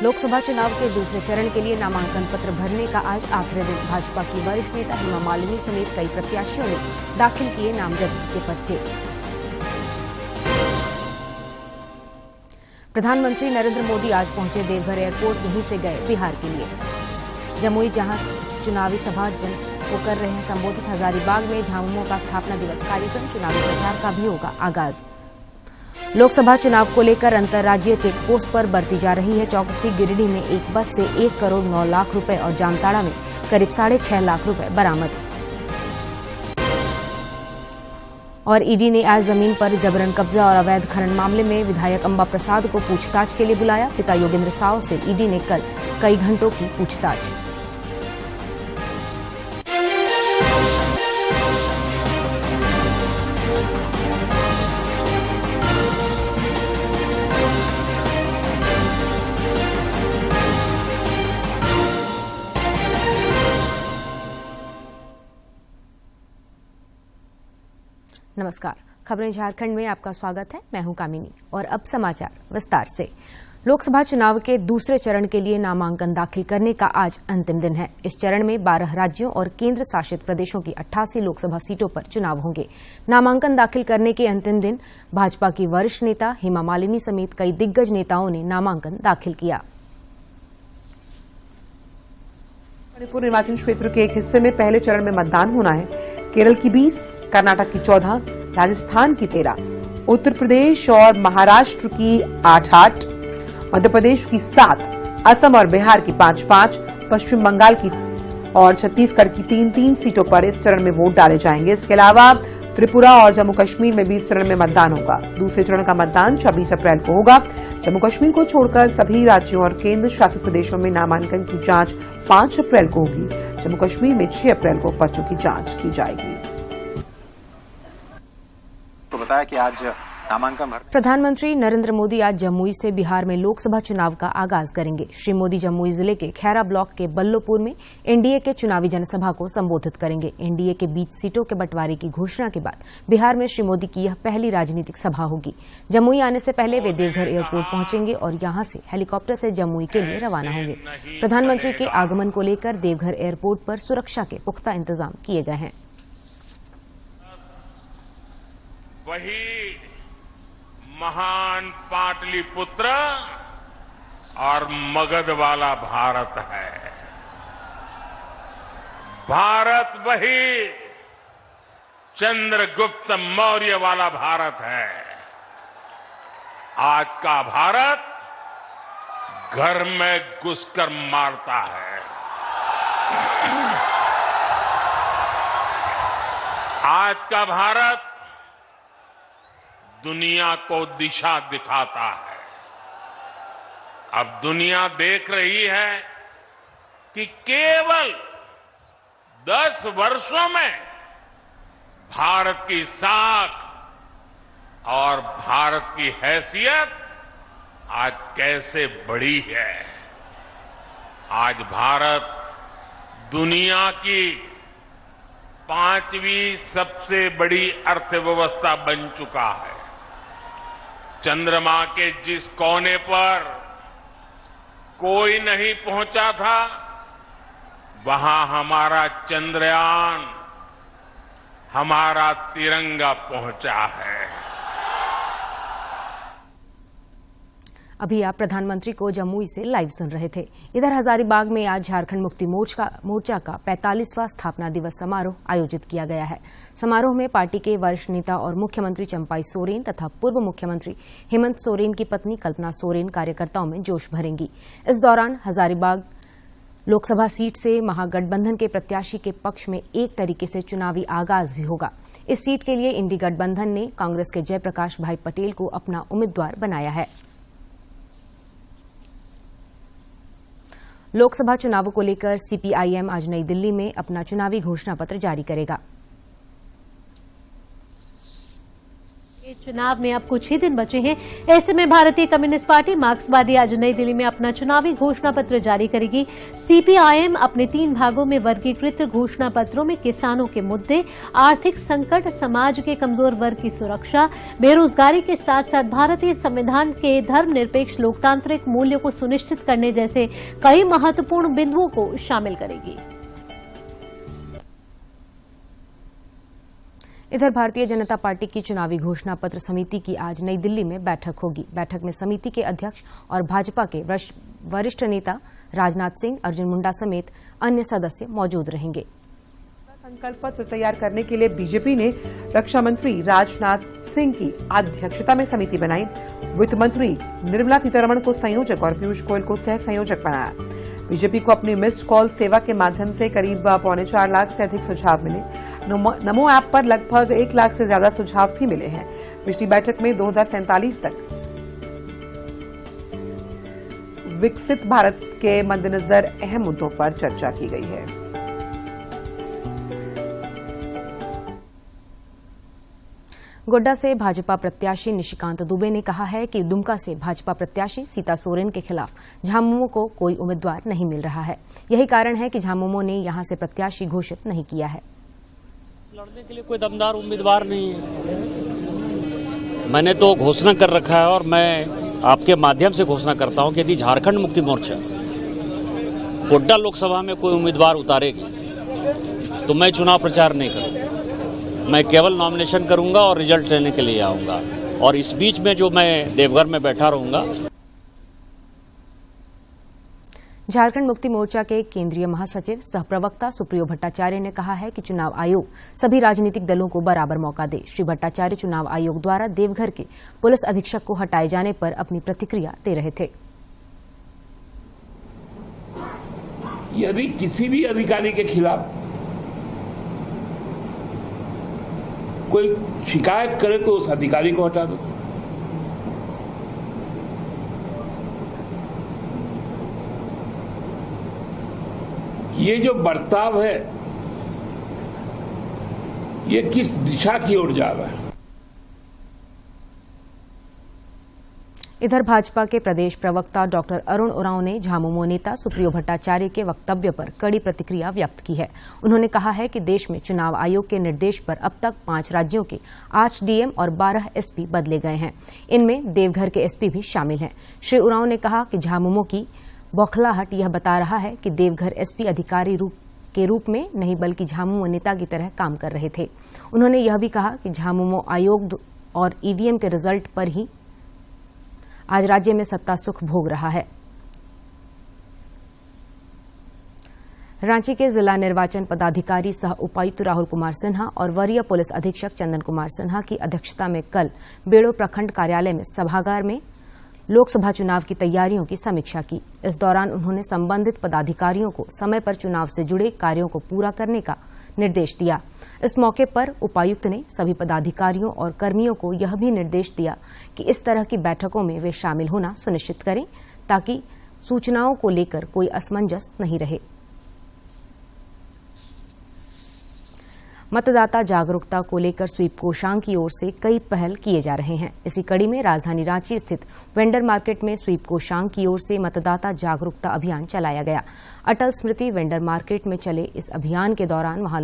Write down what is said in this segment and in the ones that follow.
लोकसभा चुनाव के दूसरे चरण के लिए नामांकन पत्र भरने का आज आखिरी दिन। भाजपा की वरिष्ठ नेता हेमा मालिनी समेत कई प्रत्याशियों ने दाखिल किए नामजदगी के पर्चे। प्रधानमंत्री नरेंद्र मोदी आज पहुंचे देवघर एयरपोर्ट, यहीं से गए बिहार के लिए जमुई, जहां चुनावी सभा को कर रहे हैं संबोधित। हजारीबाग में झामुमो का स्थापना दिवस कार्यक्रम, चुनावी प्रचार का भी होगा आगाज। लोकसभा चुनाव को लेकर अंतर्राज्यीय चेक पोस्ट पर बरती जा रही है चौकसी। गिरिडीह में एक बस से 1 करोड़ 9 लाख रुपए और जामताड़ा में करीब 6.5 लाख रुपए बरामद। और ईडी ने आज जमीन पर जबरन कब्जा और अवैध खनन मामले में विधायक अंबा प्रसाद को पूछताछ के लिए बुलाया। पिता योगेंद्र साव से ईडी ने कल कई घंटों की पूछताछ। नमस्कार, खबरें झारखंड में आपका स्वागत है। मैं हूं कामिनी और अब समाचार विस्तार से। लोकसभा चुनाव के दूसरे चरण के लिए नामांकन दाखिल करने का आज अंतिम दिन है। इस चरण में 12 राज्यों और केंद्र शासित प्रदेशों की 88 लोकसभा सीटों पर चुनाव होंगे। नामांकन दाखिल करने के अंतिम दिन भाजपा की वरिष्ठ नेता हेमा मालिनी समेत कई दिग्गज नेताओं ने नामांकन दाखिल किया। मणिपुर निर्वाचन क्षेत्र के एक हिस्से में पहले चरण में मतदान होना है। केरल की 20, कर्नाटक की 14, राजस्थान की 13, उत्तर प्रदेश और महाराष्ट्र की 8-8, मध्य प्रदेश की 7, असम और बिहार की 5-5, पश्चिम बंगाल की और छत्तीसगढ़ की 3-3 सीटों पर इस चरण में वोट डाले जाएंगे। इसके अलावा त्रिपुरा और जम्मू कश्मीर में भी इस चरण में मतदान होगा। दूसरे चरण का मतदान 26 अप्रैल को होगा। जम्मू कश्मीर को छोड़कर सभी राज्यों और केंद्र शासित प्रदेशों में नामांकन की जांच 5 अप्रैल को होगी। जम्मू कश्मीर में 6 अप्रैल को पर्चों की जांच की जाएगी। तो बताया कि आज नामांकन प्रधानमंत्री नरेंद्र मोदी आज जमुई से बिहार में लोकसभा चुनाव का आगाज करेंगे। श्री मोदी जमुई जिले के खैरा ब्लॉक के बल्लोपुर में एनडीए के चुनावी जनसभा को संबोधित करेंगे। एनडीए के बीच सीटों के बंटवारे की घोषणा के बाद बिहार में श्री मोदी की यह पहली राजनीतिक सभा होगी। जमुई आने से पहले वे देवघर एयरपोर्ट पहुंचेंगे और यहां से हेलीकॉप्टर से जमुई के लिए रवाना होंगे। प्रधानमंत्री के आगमन को लेकर देवघर एयरपोर्ट पर सुरक्षा के पुख्ता इंतजाम किए गए हैं। वही महान पाटलिपुत्र और मगध वाला भारत है। भारत वही चंद्रगुप्त मौर्य वाला भारत है। आज का भारत घर में घुसकर मारता है। आज का भारत दुनिया को दिशा दिखाता है। अब दुनिया देख रही है कि केवल 10 वर्षों में भारत की साख और भारत की हैसियत आज कैसे बढ़ी है। आज भारत दुनिया की 5वीं सबसे बड़ी अर्थव्यवस्था बन चुका है। चंद्रमा के जिस कोने पर कोई नहीं पहुंचा था, वहां हमारा चंद्रयान, हमारा तिरंगा पहुंचा है। अभी आप प्रधानमंत्री को जमुई से लाइव सुन रहे थे। इधर हजारीबाग में आज झारखंड मुक्ति मोर्चा का 45वां स्थापना दिवस समारोह आयोजित किया गया है। समारोह में पार्टी के वरिष्ठ नेता और मुख्यमंत्री चंपाई सोरेन तथा पूर्व मुख्यमंत्री हेमंत सोरेन की पत्नी कल्पना सोरेन कार्यकर्ताओं में जोश भरेंगी। इस दौरान हजारीबाग लोकसभा सीट से महागठबंधन के प्रत्याशी के पक्ष में एक तरीके से चुनावी आगाज भी होगा। इस सीट के लिए इंडी गठबंधन ने कांग्रेस के जयप्रकाश भाई पटेल को अपना उम्मीदवार बनाया है। लोकसभा चुनावों को लेकर सीपीआईएम आज नई दिल्ली में अपना चुनावी घोषणा पत्र जारी करेगा। चुनाव में अब कुछ ही दिन बचे हैं। ऐसे में भारतीय कम्युनिस्ट पार्टी मार्क्सवादी आज नई दिल्ली में अपना चुनावी घोषणा पत्र जारी करेगी। सीपीआईएम अपने 3 भागों में वर्गीकृत घोषणा पत्रों में किसानों के मुद्दे, आर्थिक संकट, समाज के कमजोर वर्ग की सुरक्षा, बेरोजगारी के साथ साथ भारतीय संविधान के धर्मनिरपेक्ष लोकतांत्रिक मूल्यों को सुनिश्चित करने जैसे कई महत्वपूर्ण बिंदुओं को शामिल करेगी। इधर भारतीय जनता पार्टी की चुनावी घोषणा पत्र समिति की आज नई दिल्ली में बैठक होगी। बैठक में समिति के अध्यक्ष और भाजपा के वरिष्ठ नेता राजनाथ सिंह, अर्जुन मुंडा समेत अन्य सदस्य मौजूद रहेंगे। संकल्प पत्र तैयार करने के लिए बीजेपी ने रक्षा मंत्री राजनाथ सिंह की अध्यक्षता में समिति बनाई। वित्त मंत्री निर्मला सीतारमण को संयोजक और पीयूष गोयल को सह संयोजक बनाया। बीजेपी को अपनी मिस्ड कॉल सेवा के माध्यम से करीब 4.25 लाख से अधिक सुझाव मिले। नमो ऐप पर लगभग 1 लाख से ज्यादा सुझाव भी मिले हैं। पिछली बैठक में 2047 तक विकसित भारत के मद्देनजर अहम मुद्दों पर चर्चा की गई है। गोड्डा से भाजपा प्रत्याशी निशिकांत दुबे ने कहा है कि दुमका से भाजपा प्रत्याशी सीता सोरेन के खिलाफ झामुमो को कोई उम्मीदवार नहीं मिल रहा है। यही कारण है कि झामुमो ने यहां से प्रत्याशी घोषित नहीं किया है। लड़ने के लिए कोई दमदार उम्मीदवार नहीं है। मैंने तो घोषणा कर रखा है और मैं आपके माध्यम से घोषणा करता हूं कि यदि झारखंड मुक्ति मोर्चा गोड्डा लोकसभा में कोई उम्मीदवार उतारेगी तो मैं चुनाव प्रचार नहीं करूंगा। मैं केवल नॉमिनेशन करूंगा और रिजल्ट लेने के लिए आऊंगा। और इस बीच में जो मैं देवघर में बैठा रहूंगा। झारखंड मुक्ति मोर्चा के केंद्रीय महासचिव सह प्रवक्ता सुप्रियो भट्टाचार्य ने कहा है कि चुनाव आयोग सभी राजनीतिक दलों को बराबर मौका दे। श्री भट्टाचार्य चुनाव आयोग द्वारा देवघर के पुलिस अधीक्षक को हटाए जाने पर अपनी प्रतिक्रिया दे रहे थे। यदि किसी भी अधिकारी के खिलाफ कोई शिकायत करे तो उस अधिकारी को हटा दो। ये जो बर्ताव है ये किस दिशा की ओर जा रहा है? इधर भाजपा के प्रदेश प्रवक्ता डॉक्टर अरुण उरांव ने झामुमो नेता सुप्रियो भट्टाचार्य के वक्तव्य पर कड़ी प्रतिक्रिया व्यक्त की है। उन्होंने कहा है कि देश में चुनाव आयोग के निर्देश पर अब तक 5 राज्यों के 8 डीएम और 12 एसपी बदले गए हैं। इनमें देवघर के एसपी भी शामिल हैं। श्री उरांव ने कहा कि झामुमो की बौखलाहट यह बता रहा है कि देवघर एसपी अधिकारी के रूप में नहीं बल्कि झामुमो नेता की तरह काम कर रहे थे। उन्होंने यह भी कहा कि झामुमो आयोग और ईवीएम के रिजल्ट पर ही आज राज्य में सत्ता सुख भोग रहा है। रांची के जिला निर्वाचन पदाधिकारी सह उपायुक्त राहुल कुमार सिन्हा और वरीय पुलिस अधीक्षक चंदन कुमार सिन्हा की अध्यक्षता में कल बेड़ो प्रखंड कार्यालय में सभागार में लोकसभा चुनाव की तैयारियों की समीक्षा की। इस दौरान उन्होंने संबंधित पदाधिकारियों को समय पर चुनाव से जुड़े कार्यों को पूरा करने का निर्देश दिया। इस मौके पर उपायुक्त ने सभी पदाधिकारियों और कर्मियों को यह भी निर्देश दिया कि इस तरह की बैठकों में वे शामिल होना सुनिश्चित करें ताकि सूचनाओं को लेकर कोई असमंजस नहीं रहे। मतदाता जागरूकता को लेकर स्वीप कोषांग की ओर से कई पहल किए जा रहे हैं। इसी कड़ी में राजधानी रांची स्थित वेंडर मार्केट में स्वीप कोषांग की ओर से मतदाता जागरूकता अभियान चलाया गया। अटल स्मृति वेंडर मार्केट में चले इस अभियान के दौरान वहां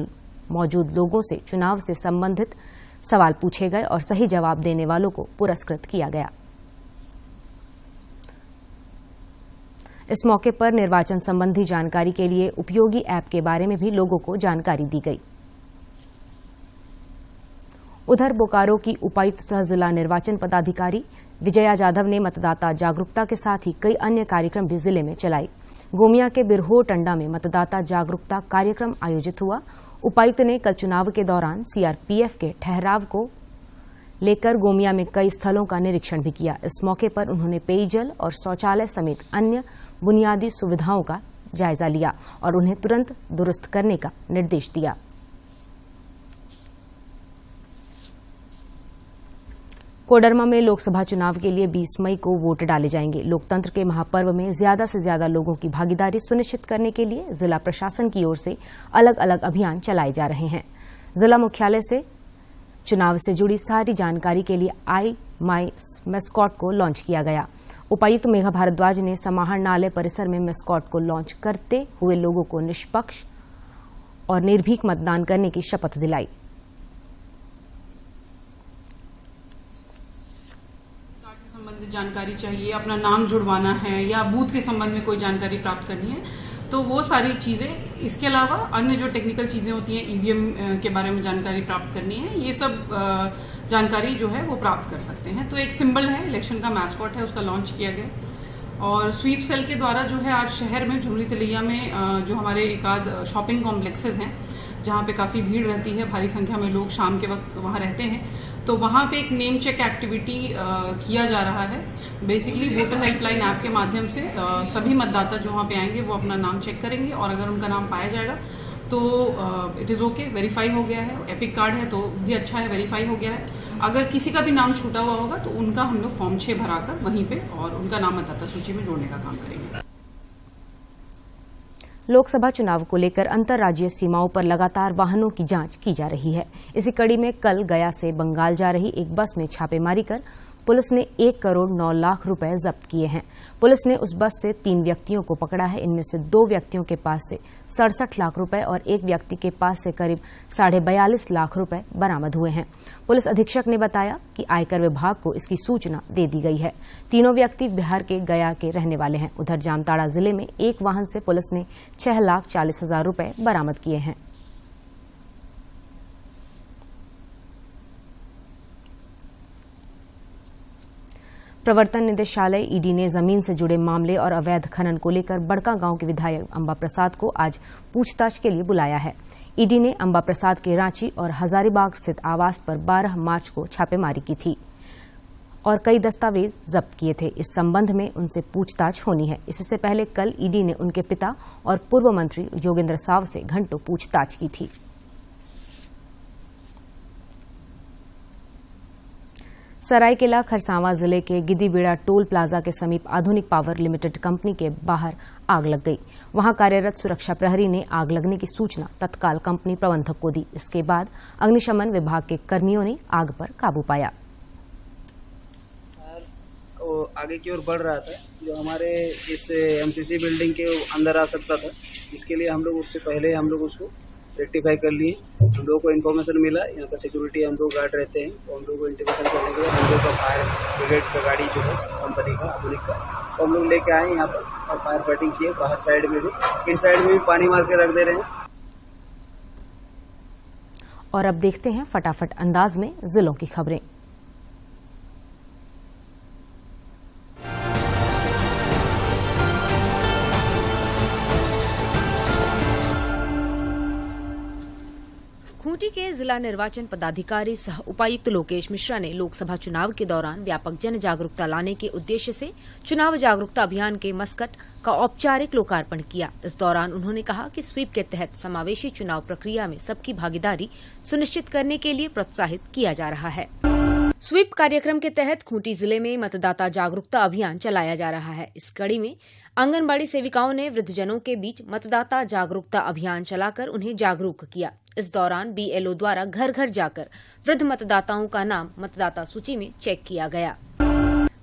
मौजूद लोगों से चुनाव से संबंधित सवाल पूछे गए और सही जवाब देने वालों को पुरस्कृत किया गया। इस मौके पर निर्वाचन संबंधी जानकारी के लिए उपयोगी ऐप के बारे में भी लोगों को जानकारी दी गई। उधर बोकारो की उपायुक्त सह जिला निर्वाचन पदाधिकारी विजया जाधव ने मतदाता जागरूकता के साथ ही कई अन्य कार्यक्रम भी जिले में चलाए। गोमिया के बिरहो टंडा में मतदाता जागरूकता कार्यक्रम आयोजित हुआ। उपायुक्त ने कल चुनाव के दौरान सीआरपीएफ के ठहराव को लेकर गोमिया में कई स्थलों का निरीक्षण भी किया। इस मौके पर उन्होंने पेयजल और शौचालय समेत अन्य बुनियादी सुविधाओं का जायजा लिया और उन्हें तुरंत दुरुस्त करने का निर्देश दिया। कोडरमा में लोकसभा चुनाव के लिए 20 मई को वोट डाले जाएंगे। लोकतंत्र के महापर्व में ज्यादा से ज्यादा लोगों की भागीदारी सुनिश्चित करने के लिए जिला प्रशासन की ओर से अलग अलग अभियान चलाए जा रहे हैं। जिला मुख्यालय से चुनाव से जुड़ी सारी जानकारी के लिए आई माई मैस्कॉट को लॉन्च किया गया। उपायुक्त मेघा भारद्वाज ने समाहरणालय परिसर में मैस्कॉट को लॉन्च करते हुए लोगों को निष्पक्ष और निर्भीक मतदान करने की शपथ दिलाई। संबंधित जानकारी चाहिए, अपना नाम जुड़वाना है या बूथ के संबंध में कोई जानकारी प्राप्त करनी है, तो वो सारी चीजें। इसके अलावा अन्य जो टेक्निकल चीजें होती हैं, ईवीएम के बारे में जानकारी प्राप्त करनी है, ये सब जानकारी जो है वो प्राप्त कर सकते हैं। तो एक सिंबल है, इलेक्शन का मैस्कॉट है, उसका लॉन्च किया गया। और स्वीप सेल के द्वारा जो है आज शहर में झुमरी तिलैया में जो हमारे एक आध शॉपिंग कॉम्प्लेक्सेस हैं जहां पे काफी भीड़ रहती है, भारी संख्या में लोग शाम के वक्त वहां रहते हैं, तो वहां पे एक नेम चेक एक्टिविटी किया जा रहा है। बेसिकली वोटर हेल्पलाइन ऐप के माध्यम से सभी मतदाता जो वहां पे आएंगे वो अपना नाम चेक करेंगे और अगर उनका नाम पाया जाएगा तो इट इज ओके, वेरीफाई हो गया है। एपिक कार्ड है तो भी अच्छा है, वेरीफाई हो गया है। अगर किसी का भी नाम छूटा हुआ होगा तो उनका हम लोग फॉर्म 6 भराकर वहीं पे और उनका नाम मतदाता सूची में जोड़ने का काम करेंगे। लोकसभा चुनाव को लेकर अंतर्राज्यीय सीमाओं पर लगातार वाहनों की जांच की जा रही है। इसी कड़ी में कल गया से बंगाल जा रही एक बस में छापेमारी कर पुलिस ने 1 करोड़ 9 लाख रुपए जब्त किए हैं। पुलिस ने उस बस से 3 व्यक्तियों को पकड़ा है। इनमें से 2 व्यक्तियों के पास से 67 लाख रुपए और एक व्यक्ति के पास से करीब 42.5 लाख रुपए बरामद हुए हैं। पुलिस अधीक्षक ने बताया कि आयकर विभाग को इसकी सूचना दे दी गई है। तीनों व्यक्ति बिहार के गया के रहने वाले हैं। उधर जामताड़ा जिले में एक वाहन से पुलिस ने 6,40,000 रुपए बरामद किए हैं। प्रवर्तन निदेशालय ईडी ने जमीन से जुड़े मामले और अवैध खनन को लेकर बड़का गांव के विधायक अंबा प्रसाद को आज पूछताछ के लिए बुलाया है। ईडी ने अंबा प्रसाद के रांची और हजारीबाग स्थित आवास पर 12 मार्च को छापेमारी की थी और कई दस्तावेज जब्त किए थे। इस संबंध में उनसे पूछताछ होनी है। इससे पहले कल ईडी ने उनके पिता और पूर्व मंत्री योगेंद्र साव से घंटों पूछताछ की थी। सरायकेला खरसावां जिले के गिद्दीबेड़ा टोल प्लाजा के समीप आधुनिक पावर लिमिटेड कंपनी के बाहर आग लग गई। वहां कार्यरत सुरक्षा प्रहरी ने आग लगने की सूचना तत्काल कंपनी प्रबंधक को दी। इसके बाद अग्निशमन विभाग के कर्मियों ने आग पर काबू पाया। वो आगे की ओर बढ़ रहा था, जो हमारे इस एमसीसी बिल्डिंग के अंदर आ सकता था। इसके लिए हम लोग उससे पहले हम लोग उसको रेक्टिफाई कर लिए। हम लोगों को इन्फॉर्मेशन मिला, यहाँ का सिक्योरिटी हम लोग गार्ड रहते हैं, तो हम लोग को इंटीमेशन करने के बाद हम लोग का फायर ब्रिगेड का गाड़ी जो है कंपनी का आधुनिक का, तो हम लोग लेके आए यहाँ पर और फायर फाइटिंग किए। बाहर साइड में भी, इन साइड में भी पानी मार के रख दे रहे हैं। और अब देखते हैं फटाफट अंदाज में जिलों की खबरें। खूंटी के जिला निर्वाचन पदाधिकारी सह उपायुक्त लोकेश मिश्रा ने लोकसभा चुनाव के दौरान व्यापक जन जागरूकता लाने के उद्देश्य से चुनाव जागरूकता अभियान के मस्कट का औपचारिक लोकार्पण किया। इस दौरान उन्होंने कहा कि स्वीप के तहत समावेशी चुनाव प्रक्रिया में सबकी भागीदारी सुनिश्चित करने के लिए प्रोत्साहित किया जा रहा है। स्वीप कार्यक्रम के तहत खूंटी जिले में मतदाता जागरूकता अभियान चलाया जा रहा है। इस कड़ी में आंगनबाड़ी सेविकाओं ने वृद्धजनों के बीच मतदाता जागरूकता अभियान चलाकर उन्हें जागरूक किया। इस दौरान बीएलओ द्वारा घर घर जाकर वृद्ध मतदाताओं का नाम मतदाता सूची में चेक किया गया।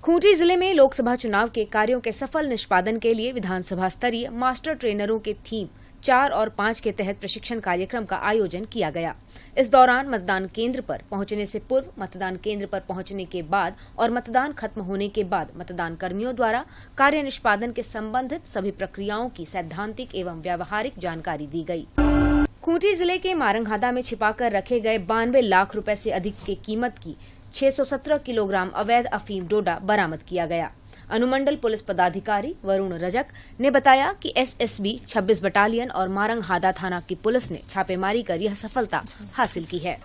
खूंटी जिले में लोकसभा चुनाव के कार्यों के सफल निष्पादन के लिए विधानसभा स्तरीय मास्टर ट्रेनरों के थीम 4 और 5 के तहत प्रशिक्षण कार्यक्रम का आयोजन किया गया। इस दौरान मतदान केंद्र पर पहुंचने से पूर्व, मतदान केंद्र पर पहुंचने के बाद और मतदान खत्म होने के बाद मतदान कर्मियों द्वारा कार्य निष्पादन के संबंधित सभी प्रक्रियाओं की सैद्धांतिक एवं व्यावहारिक जानकारी दी गई। खूंटी जिले के मारंगहादा में छिपाकर रखे गए 92 लाख रुपए से अधिक की कीमत की 617 किलोग्राम अवैध अफीम डोडा बरामद किया गया। अनुमंडल पुलिस पदाधिकारी वरुण रजक ने बताया कि एसएसबी 26 बटालियन और मारंगहादा थाना की पुलिस ने छापेमारी कर यह सफलता हासिल की है।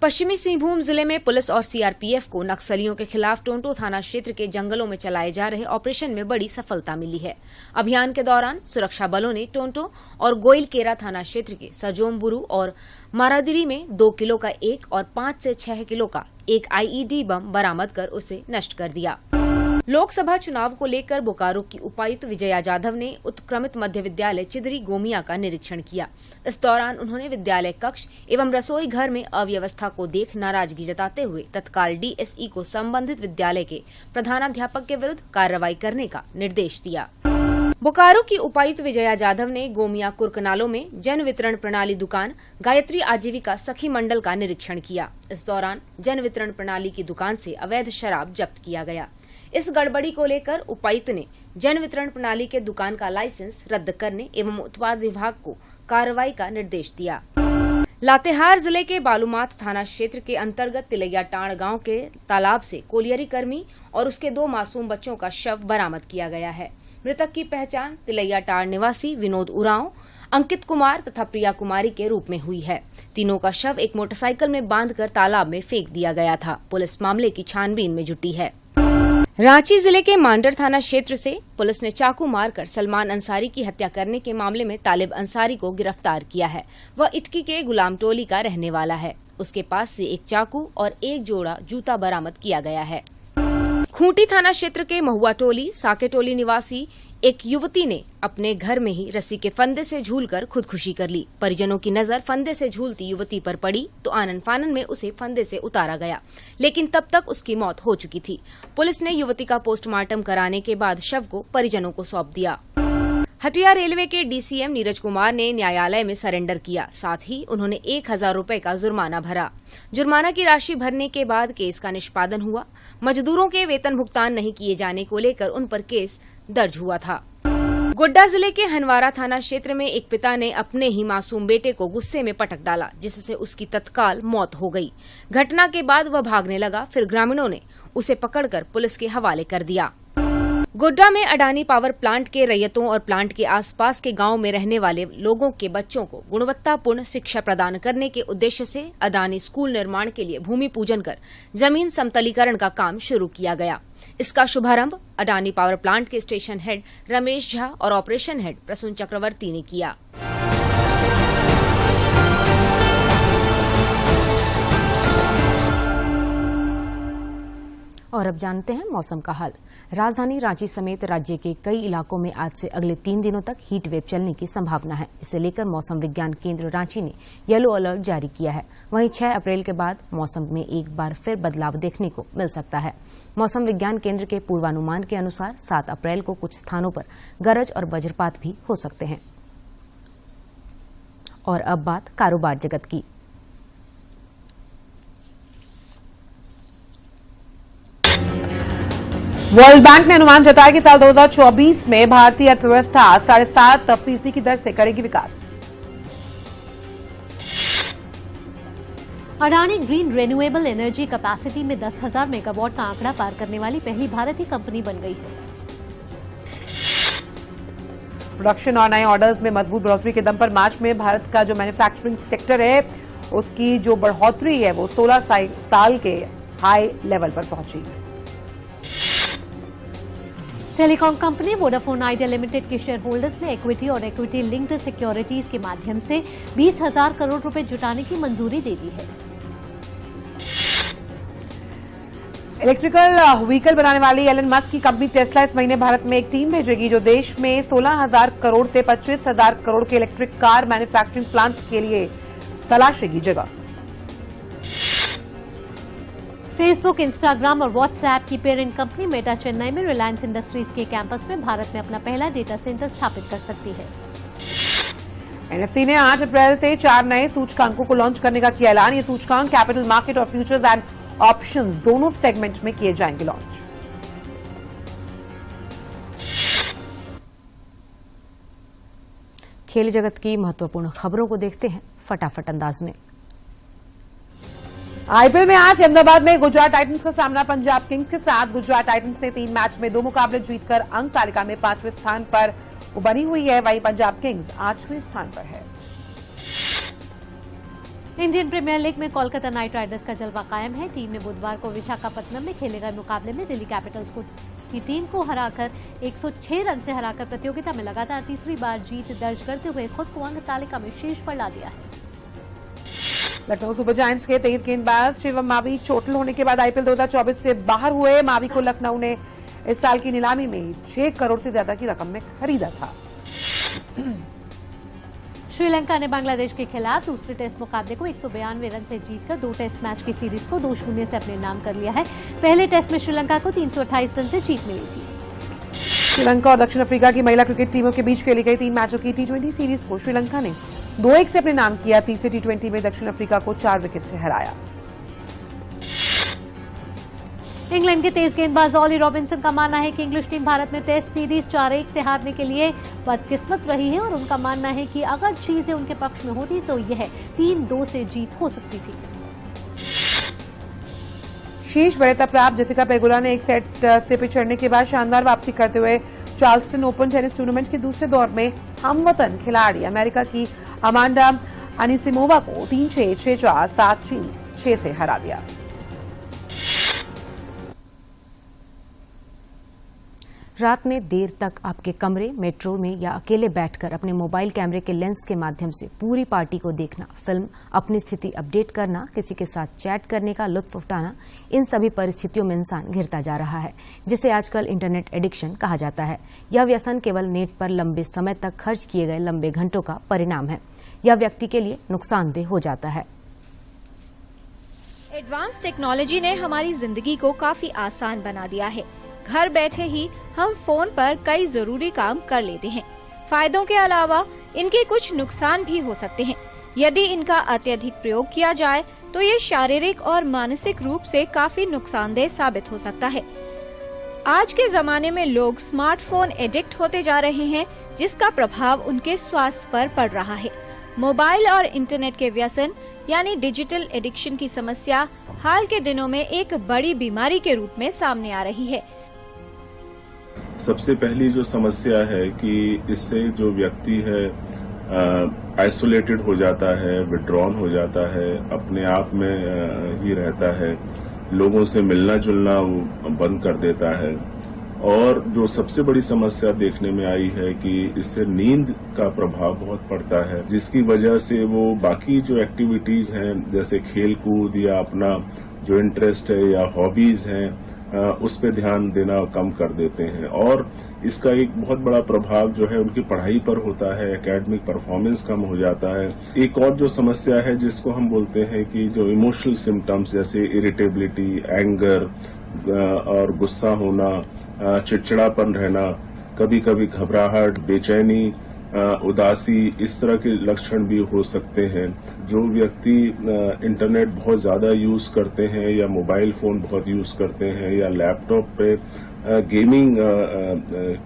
पश्चिमी सिंहभूम जिले में पुलिस और सीआरपीएफ को नक्सलियों के खिलाफ टोंटो थाना क्षेत्र के जंगलों में चलाए जा रहे ऑपरेशन में बड़ी सफलता मिली है। अभियान के दौरान सुरक्षा बलों ने टोंटो और गोइलकेरा थाना क्षेत्र के सजोमबुरु और मारादिरी में 2 किलो का 1 और 5 से 6 किलो का 1 आईईडी बम बरामद कर उसे नष्ट कर दिया। लोकसभा चुनाव को लेकर बोकारो की उपायुक्त विजया जाधव ने उत्क्रमित मध्य विद्यालय चिदरी गोमिया का निरीक्षण किया। इस दौरान उन्होंने विद्यालय कक्ष एवं रसोई घर में अव्यवस्था को देख नाराजगी जताते हुए तत्काल डीएसई को संबंधित विद्यालय के प्रधानाध्यापक के विरुद्ध कार्रवाई करने का निर्देश दिया। बोकारो की उपायुक्त विजया जाधव ने गोमिया कुर्कनालों में जन वितरण प्रणाली दुकान गायत्री आजीविका सखी मंडल का निरीक्षण किया। इस दौरान जन वितरण प्रणाली की दुकान से अवैध शराब जब्त किया गया। इस गड़बड़ी को लेकर उपायुक्त ने जन वितरण प्रणाली के दुकान का लाइसेंस रद्द करने एवं उत्पाद विभाग को कार्रवाई का निर्देश दिया। लातेहार जिले के बालूमाथ थाना क्षेत्र के अंतर्गत तिलैयाटांड़ गांव के तालाब से कोलियरी कर्मी और उसके 2 मासूम बच्चों का शव बरामद किया गया है। मृतक की पहचान तिलैयाटांड़ निवासी विनोद उरांव, अंकित कुमार तथा प्रिया कुमारी के रूप में हुई है। तीनों का शव एक मोटरसाइकिल में बांधकर तालाब में फेंक दिया गया था। पुलिस मामले की छानबीन में जुटी है। रांची जिले के मांडर थाना क्षेत्र से पुलिस ने चाकू मारकर सलमान अंसारी की हत्या करने के मामले में तालिब अंसारी को गिरफ्तार किया है। वह इटकी के गुलाम टोली का रहने वाला है। उसके पास से एक चाकू और एक जोड़ा जूता बरामद किया गया है। खूंटी थाना क्षेत्र के महुआ टोली साके टोली निवासी एक युवती ने अपने घर में ही रस्सी के फंदे से झूलकर खुदकुशी कर ली। परिजनों की नजर फंदे से झूलती युवती पर पड़ी तो आनन फानन में उसे फंदे से उतारा गया, लेकिन तब तक उसकी मौत हो चुकी थी। पुलिस ने युवती का पोस्टमार्टम कराने के बाद शव को परिजनों को सौंप दिया। हटिया रेलवे के डीसीएम नीरज कुमार ने न्यायालय में सरेंडर किया। साथ ही उन्होंने 1000 रुपए का जुर्माना भरा। जुर्माना की राशि भरने के बाद केस का निष्पादन हुआ। मजदूरों के वेतन भुगतान नहीं किए जाने को लेकर उन पर केस दर्ज हुआ था। गोड्डा जिले के हनवारा थाना क्षेत्र में एक पिता ने अपने ही मासूम बेटे को गुस्से में पटक डाला, जिससे उसकी तत्काल मौत हो गई। घटना के बाद वह भागने लगा। फिर ग्रामीणों ने उसे पकड़कर पुलिस के हवाले कर दिया। गोड्डा में अडानी पावर प्लांट के रैयतों और प्लांट के आसपास के गांव में रहने वाले लोगों के बच्चों को गुणवत्तापूर्ण शिक्षा प्रदान करने के उद्देश्य से अडानी स्कूल निर्माण के लिए भूमि पूजन कर जमीन समतलीकरण का काम शुरू किया गया। इसका शुभारंभ अडानी पावर प्लांट के स्टेशन हेड रमेश झा और ऑपरेशन हेड प्रसून चक्रवर्ती ने किया। और अब जानते हैं मौसम का हाल। राजधानी रांची समेत राज्य के कई इलाकों में आज से अगले 3 दिनों तक हीट वेव चलने की संभावना है। इसे लेकर मौसम विज्ञान केंद्र रांची ने येलो अलर्ट जारी किया है। वहीं 6 अप्रैल के बाद मौसम में एक बार फिर बदलाव देखने को मिल सकता है। मौसम विज्ञान केंद्र के पूर्वानुमान के अनुसार 7 अप्रैल को कुछ स्थानों पर गरज और वज्रपात भी हो सकते हैं। और अब बात कारोबार जगत की। वर्ल्ड बैंक ने अनुमान जताया कि साल 2024 में भारतीय अर्थव्यवस्था 7.5% की दर से करेगी विकास। Adani green renewable energy capacity में 10,000 मेगावाट का आंकड़ा पार करने वाली पहली भारतीय कंपनी बन गई है। प्रोडक्शन और नए ऑर्डर्स में मजबूत बढ़ोतरी के दम पर मार्च में भारत का जो मैन्युफैक्चरिंग सेक्टर है उसकी जो बढ़ोतरी है वो 16 साल के हाई लेवल पर पहुंची। Telecom company Vodafone idea limited के शेयर होल्डर्स ने इक्विटी और इक्विटी लिंक्ड सिक्योरिटीज के माध्यम से 20,000 करोड़ रुपए जुटाने की मंजूरी दे दी है। इलेक्ट्रिकल व्हीकल बनाने वाली एलन मस्क की कंपनी टेस्ला इस महीने भारत में एक टीम भेजेगी जो देश में 16,000 करोड़ से 25,000 करोड़ के इलेक्ट्रिक कार मैन्युफैक्चरिंग प्लांट्स के लिए तलाशेगी जगह। फेसबुक, इंस्टाग्राम और व्हाट्सएप की पेरेंट कंपनी मेटा चेन्नई में रिलायंस इंडस्ट्रीज के कैंपस में भारत में अपना पहला डेटा सेंटर स्थापित कर सकती है। एनएसई ने 8 अप्रैल से 4 नए सूचकांकों को लॉन्च करने का किया ऐलान। ये सूचकांक कैपिटल मार्केट और फ्यूचर्स एंड ऑप्शंस दोनों सेगमेंट में किए जाएंगे लॉन्च। खेल जगत की महत्वपूर्ण खबरों को देखते हैं फटाफट अंदाज में। आईपीएल में आज अहमदाबाद में गुजरात टाइटंस का सामना पंजाब किंग्स के साथ। गुजरात टाइटंस ने 3 मैच में 2 मुकाबले जीतकर अंक तालिका में 5वें स्थान पर बनी हुई है। वहीं पंजाब किंग्स 8वें स्थान पर है। इंडियन प्रीमियर लीग में कोलकाता नाइट राइडर्स का जलवा कायम है। टीम ने बुधवार को विशाखापत्तनम में खेले गए मुकाबले में दिल्ली कैपिटल्स की टीम को हराकर 106 रन से हराकर प्रतियोगिता में लगातार तीसरी बार जीत दर्ज करते हुए खुद को अंक तालिका में शीर्ष पर ला दिया है। लखनऊ सुपर जायंट्स के 23 गेंदबाज शिवम मावी चोटिल होने के बाद आईपीएल 2024 से बाहर हुए। मावी को लखनऊ ने इस साल की नीलामी में 6 करोड़ से ज्यादा की रकम में खरीदा था। श्रीलंका ने बांग्लादेश के खिलाफ दूसरे टेस्ट मुकाबले को 192 रन से जीतकर 2 टेस्ट मैच की सीरीज को 2-0 से अपने नाम कर लिया है। पहले टेस्ट में श्रीलंका को 328 रन से जीत मिली थी। श्रीलंका और दक्षिण अफ्रीका की महिला क्रिकेट टीमों के बीच खेली गई 3 मैचों की T20 सीरीज को श्रीलंका ने 2-1 से अपने नाम किया। तीसरे T20 में दक्षिण अफ्रीका को 4 विकेट से हराया। इंग्लैंड के तेज गेंदबाज ऑली रॉबिन्सन का मानना है कि इंग्लिश टीम भारत में टेस्ट सीरीज 4-1 से हारने के लिए बदकिस्मत रही है और उनका मानना है कि अगर चीजें उनके पक्ष में होती तो यह 3-2 से जीत हो सकती थी। शीर्ष वरीयता प्राप्त जेसिका पेगुला ने एक सेट से पिछड़ने के बाद शानदार वापसी करते हुए चार्ल्सटन ओपन टेनिस टूर्नामेंट के दूसरे दौर में हमवतन खिलाड़ी अमेरिका की अमांडा अनिसिमोवा को 3-6, 6-4, 7-3, 6 से हरा दिया। रात में देर तक आपके कमरे, मेट्रो में या अकेले बैठकर अपने मोबाइल कैमरे के लेंस के माध्यम से पूरी पार्टी को देखना, फिल्म, अपनी स्थिति अपडेट करना, किसी के साथ चैट करने का लुत्फ उठाना, इन सभी परिस्थितियों में इंसान घिरता जा रहा है, जिसे आजकल इंटरनेट एडिक्शन कहा जाता है। यह व्यसन केवल नेट पर लंबे समय तक खर्च किए गए लंबे घंटों का परिणाम है। यह व्यक्ति के लिए नुकसानदेह हो जाता है। एडवांस टेक्नोलॉजी ने हमारी जिंदगी को काफी आसान बना दिया है। घर बैठे ही हम फोन पर कई जरूरी काम कर लेते हैं। फायदों के अलावा इनके कुछ नुकसान भी हो सकते हैं। यदि इनका अत्यधिक प्रयोग किया जाए तो ये शारीरिक और मानसिक रूप से काफी नुकसानदेह साबित हो सकता है। आज के जमाने में लोग स्मार्टफोन एडिक्ट होते जा रहे हैं, जिसका प्रभाव उनके स्वास्थ्य पर पड़ रहा है। मोबाइल और इंटरनेट के व्यसन यानी डिजिटल एडिक्शन की समस्या हाल के दिनों में एक बड़ी बीमारी के रूप में सामने आ रही है। सबसे पहली जो समस्या है कि इससे जो व्यक्ति है आइसोलेटेड हो जाता है, विड्रॉन हो जाता है, अपने आप में ही रहता है, लोगों से मिलना जुलना वो बंद कर देता है। और जो सबसे बड़ी समस्या देखने में आई है कि इससे नींद का प्रभाव बहुत पड़ता है, जिसकी वजह से वो बाकी जो एक्टिविटीज हैं जैसे खेल कूद या अपना जो इंटरेस्ट है या हॉबीज हैं उस पे ध्यान देना कम कर देते हैं। और इसका एक बहुत बड़ा प्रभाव जो है उनकी पढ़ाई पर होता है, एकेडमिक परफॉर्मेंस कम हो जाता है। एक और जो समस्या है जिसको हम बोलते हैं कि जो इमोशनल सिम्टम्स जैसे इरिटेबिलिटी, एंगर और गुस्सा होना, चिड़चिड़ापन रहना, कभी कभी घबराहट, बेचैनी, उदासी, इस तरह के लक्षण भी हो सकते हैं। जो व्यक्ति इंटरनेट बहुत ज्यादा यूज करते हैं या मोबाइल फोन बहुत यूज करते हैं या लैपटॉप पे गेमिंग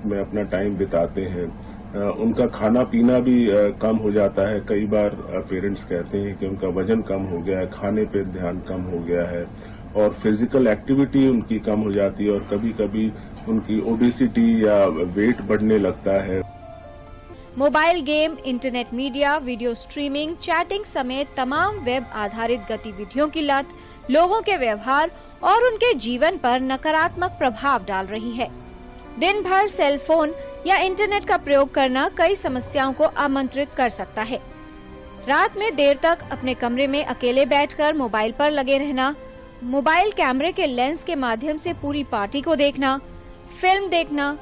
में अपना टाइम बिताते हैं, उनका खाना पीना भी कम हो जाता है। कई बार पेरेंट्स कहते हैं कि उनका वजन कम हो गया है, खाने पे ध्यान कम हो गया है और फिजिकल एक्टिविटी उनकी कम हो जाती है और कभी कभी उनकी ओबेसिटी या वेट बढ़ने लगता है। Mobile game, internet media, video streaming, chatting समेत तमाम वेब आधारित गतिविधियों की लत लोगों के व्यवहार और उनके जीवन पर नकारात्मक प्रभाव डाल रही है। दिन भर सेल फोन या इंटरनेट का प्रयोग करना कई समस्याओं को आमंत्रित कर सकता है। रात में देर तक अपने कमरे में अकेले बैठकर मोबाइल पर लगे रहना, मोबाइल कैमरे के लेंस के माध्यम से पूरी पार्टी को देखना, फिल्म देखना,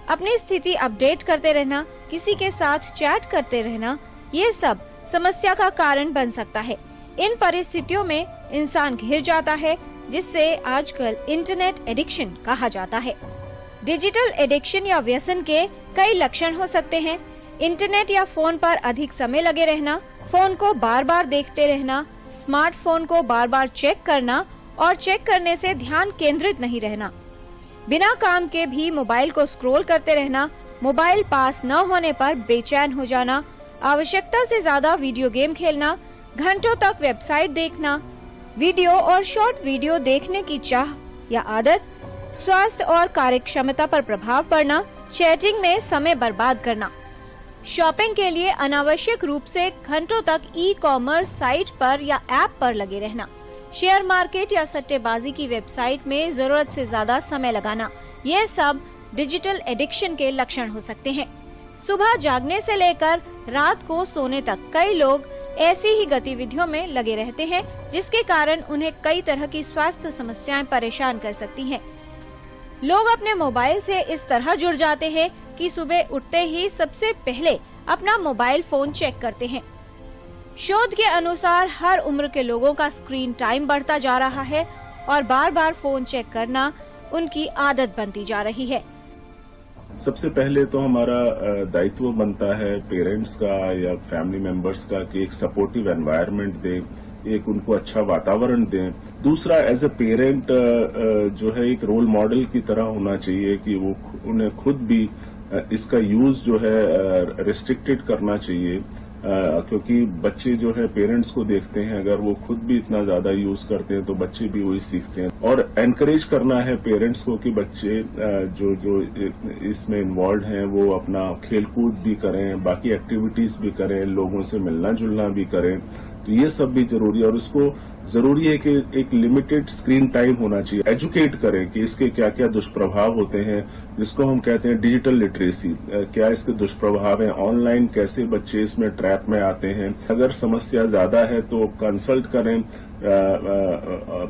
अपनी स्थिति अपडेट करते रहना, किसी के साथ चैट करते रहना, ये सब समस्या का कारण बन सकता है। इन परिस्थितियों में इंसान घिर जाता है, जिससे आजकल इंटरनेट एडिक्शन कहा जाता है। डिजिटल एडिक्शन या व्यसन के कई लक्षण हो सकते हैं। इंटरनेट या फोन पर अधिक समय लगे रहना, फोन को बार बार देखते रहना, स्मार्टफोन को बार बार चेक करना और चेक करने से ध्यान केंद्रित नहीं रहना, बिना काम के भी मोबाइल को स्क्रॉल करते रहना, मोबाइल पास न होने पर बेचैन हो जाना, आवश्यकता से ज्यादा वीडियो गेम खेलना, घंटों तक वेबसाइट देखना, वीडियो और शॉर्ट वीडियो देखने की चाह या आदत, स्वास्थ्य और कार्यक्षमता पर प्रभाव पड़ना, चैटिंग में समय बर्बाद करना, शॉपिंग के लिए अनावश्यक रूप से घंटों तक ई-कॉमर्स साइट पर या ऐप पर लगे रहना, शेयर मार्केट या सट्टेबाजी की वेबसाइट में जरूरत से ज्यादा समय लगाना, ये सब डिजिटल एडिक्शन के लक्षण हो सकते हैं। सुबह जागने से लेकर रात को सोने तक कई लोग ऐसी ही गतिविधियों में लगे रहते हैं, जिसके कारण उन्हें कई तरह की स्वास्थ्य समस्याएं परेशान कर सकती हैं। लोग अपने मोबाइल से इस तरह जुड़ जाते हैं कि सुबह उठते ही सबसे पहले अपना मोबाइल फोन चेक करते हैं। शोध के अनुसार हर उम्र के लोगों का स्क्रीन टाइम बढ़ता जा रहा है और बार बार फोन चेक करना उनकी आदत बनती जा रही है। सबसे पहले तो हमारा दायित्व बनता है पेरेंट्स का या फैमिली मेंबर्स का कि एक सपोर्टिव एनवायरनमेंट दें, एक उनको अच्छा वातावरण दें। दूसरा, एज ए पेरेंट जो है एक रोल मॉडल की तरह होना चाहिए कि वो उन्हें खुद भी इसका यूज जो है रिस्ट्रिक्टेड करना चाहिए, क्योंकि बच्चे जो है पेरेंट्स को देखते हैं, अगर वो खुद भी इतना ज्यादा यूज करते हैं तो बच्चे भी वही सीखते हैं। और एनकरेज करना है पेरेंट्स को कि बच्चे जो इसमें इन्वॉल्व हैं वो अपना खेलकूद भी करें, बाकी एक्टिविटीज भी करें, लोगों से मिलना जुलना भी करें। तो ये सब भी जरूरी है और उसको जरूरी है कि एक लिमिटेड स्क्रीन टाइम होना चाहिए। एजुकेट करें कि इसके क्या क्या दुष्प्रभाव होते हैं, जिसको हम कहते हैं डिजिटल लिटरेसी, क्या इसके दुष्प्रभाव हैं, ऑनलाइन कैसे बच्चे इसमें ट्रैप में आते हैं। अगर समस्या ज्यादा है तो कंसल्ट करें,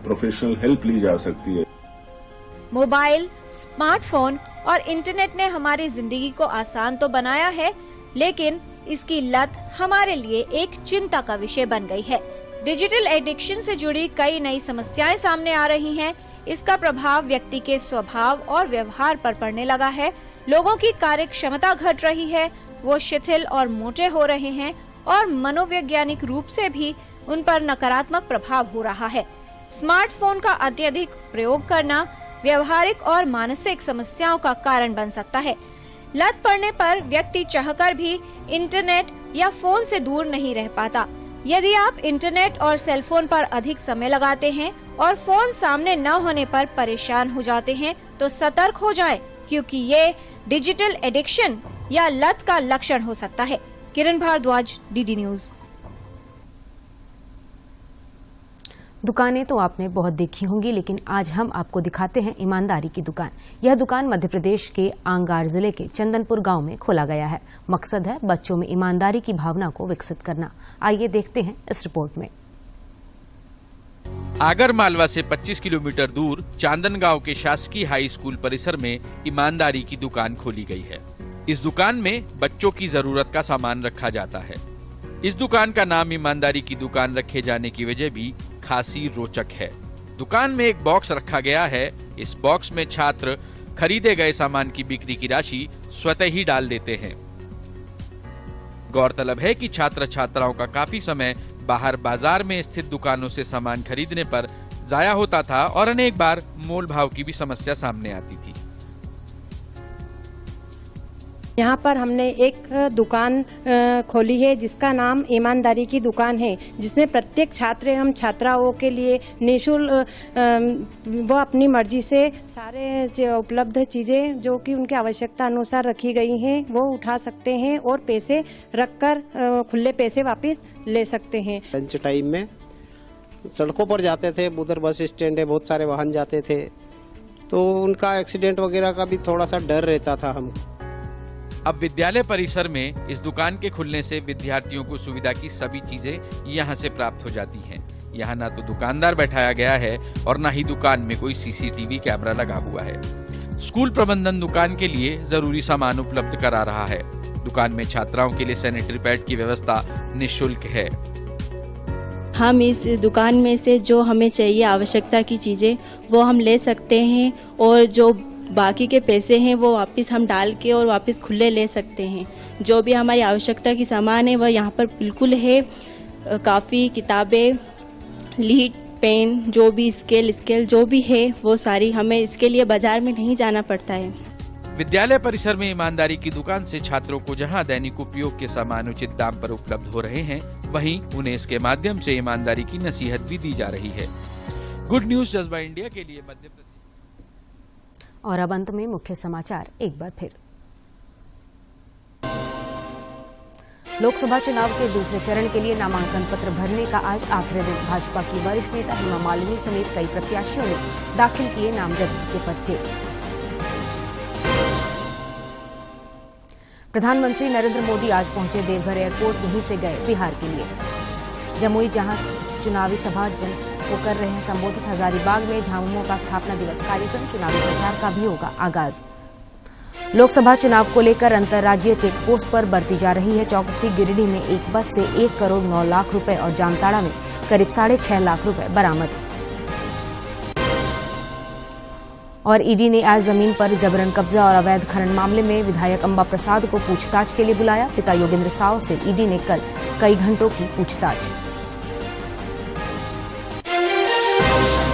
प्रोफेशनल हेल्प ली जा सकती है। मोबाइल, स्मार्टफोन और इंटरनेट ने हमारी जिंदगी को आसान तो बनाया है, लेकिन इसकी लत हमारे लिए एक चिंता का विषय बन गई है। डिजिटल एडिक्शन से जुड़ी कई नई समस्याएं सामने आ रही हैं। इसका प्रभाव व्यक्ति के स्वभाव और व्यवहार पर पड़ने लगा है। लोगों की कार्य क्षमता घट रही है, वो शिथिल और मोटे हो रहे हैं और मनोवैज्ञानिक रूप से भी उन पर नकारात्मक प्रभाव हो रहा है। स्मार्टफोन का अत्यधिक प्रयोग करना व्यवहारिक और मानसिक समस्याओं का कारण बन सकता है। लत पड़ने पर व्यक्ति चाहकर भी इंटरनेट या फोन से दूर नहीं रह पाता। यदि आप इंटरनेट और सेलफोन पर अधिक समय लगाते हैं और फोन सामने न होने पर परेशान हो जाते हैं तो सतर्क हो जाएं, क्योंकि ये डिजिटल एडिक्शन या लत का लक्षण हो सकता है। किरण भारद्वाज, डीडी न्यूज। दुकानें तो आपने बहुत देखी होंगी, लेकिन आज हम आपको दिखाते हैं ईमानदारी की दुकान। यह दुकान मध्य प्रदेश के आंगार जिले के चंदनपुर गांव में खोला गया है। मकसद है बच्चों में ईमानदारी की भावना को विकसित करना। आइए देखते हैं इस रिपोर्ट में। आगर मालवा से 25 किलोमीटर दूर चांदन गांव के शासकीय हाई स्कूल परिसर में ईमानदारी की दुकान खोली गई है। इस दुकान में बच्चों की जरूरत का सामान रखा जाता है। इस दुकान का नाम ईमानदारी की दुकान रखे जाने की वजह भी खासी रोचक है। दुकान में एक बॉक्स रखा गया है। इस बॉक्स में छात्र खरीदे गए सामान की बिक्री की राशि स्वतः ही डाल देते हैं। गौरतलब है कि छात्र छात्राओं का काफी समय बाहर बाजार में स्थित दुकानों से सामान खरीदने पर जाया होता था और अनेक बार मोल भाव की भी समस्या सामने आती थी। यहाँ पर हमने एक दुकान खोली है जिसका नाम ईमानदारी की दुकान है, जिसमें प्रत्येक छात्र एवं छात्राओं के लिए निःशुल्क वो अपनी मर्जी से सारे उपलब्ध चीजें जो कि उनकी आवश्यकता अनुसार रखी गई हैं वो उठा सकते हैं और पैसे रखकर खुले पैसे वापस ले सकते हैं। लंच टाइम में सड़कों पर जाते थे, उधर बस स्टैंड है, बहुत सारे वाहन जाते थे, तो उनका एक्सीडेंट वगैरह का भी थोड़ा सा डर रहता था हमको। अब विद्यालय परिसर में इस दुकान के खुलने से विद्यार्थियों को सुविधा की सभी चीजें यहाँ से प्राप्त हो जाती हैं। यहाँ ना तो दुकानदार बैठाया गया है और ना ही दुकान में कोई सीसीटीवी कैमरा लगा हुआ है। स्कूल प्रबंधन दुकान के लिए जरूरी सामान उपलब्ध करा रहा है। दुकान में छात्राओं के लिए सैनिटरी पैड की व्यवस्था निःशुल्क है। हम इस दुकान में से जो हमें चाहिए आवश्यकता की चीजें वो हम ले सकते हैं और जो बाकी के पैसे हैं वो वापस हम डाल के और वापस खुले ले सकते हैं। जो भी हमारी आवश्यकता की सामान है वह यहाँ पर बिल्कुल है। काफ़ी किताबें, लीड, पेन, जो भी स्केल जो भी है वो सारी हमें इसके लिए बाजार में नहीं जाना पड़ता है। विद्यालय परिसर में ईमानदारी की दुकान से छात्रों को जहां दैनिक उपयोग के सामान उचित दाम पर उपलब्ध हो रहे हैं, वहीं उन्हें इसके माध्यम से ईमानदारी की नसीहत भी दी जा रही है। गुड न्यूज जज्बा इंडिया के लिए मध्य प्रदेश। और अब अंत में मुख्य समाचार एक बार फिर। लोकसभा चुनाव के दूसरे चरण के लिए नामांकन पत्र भरने का आज आखिरी दिन। भाजपा की वरिष्ठ नेता हेमा मालिनी समेत कई प्रत्याशियों ने दाखिल किए नामजदगी के पर्चे। प्रधानमंत्री नरेंद्र मोदी आज पहुंचे देवघर एयरपोर्ट, यहीं से गए बिहार के लिए। जमुई, जहां चुनावी सभा को कर रहे हैं संबोधित। हजारीबाग में झामुमो का स्थापना दिवस कार्यक्रम, चुनावी प्रचार का भी होगा आगाज। लोकसभा चुनाव को लेकर अंतर्राज्यीय चेक पोस्ट पर बरती जा रही है चौकसी। गिरिडीह में एक बस से 1 करोड़ 9 लाख रुपए और जामताड़ा में करीब 6.5 लाख रुपए बरामद। और ईडी ने आज जमीन पर जबरन कब्जा और अवैध खनन मामले में विधायक अंबा प्रसाद को पूछताछ के लिए बुलाया। पिता योगेंद्र साव से ईडी ने कल कई घंटों की पूछताछ।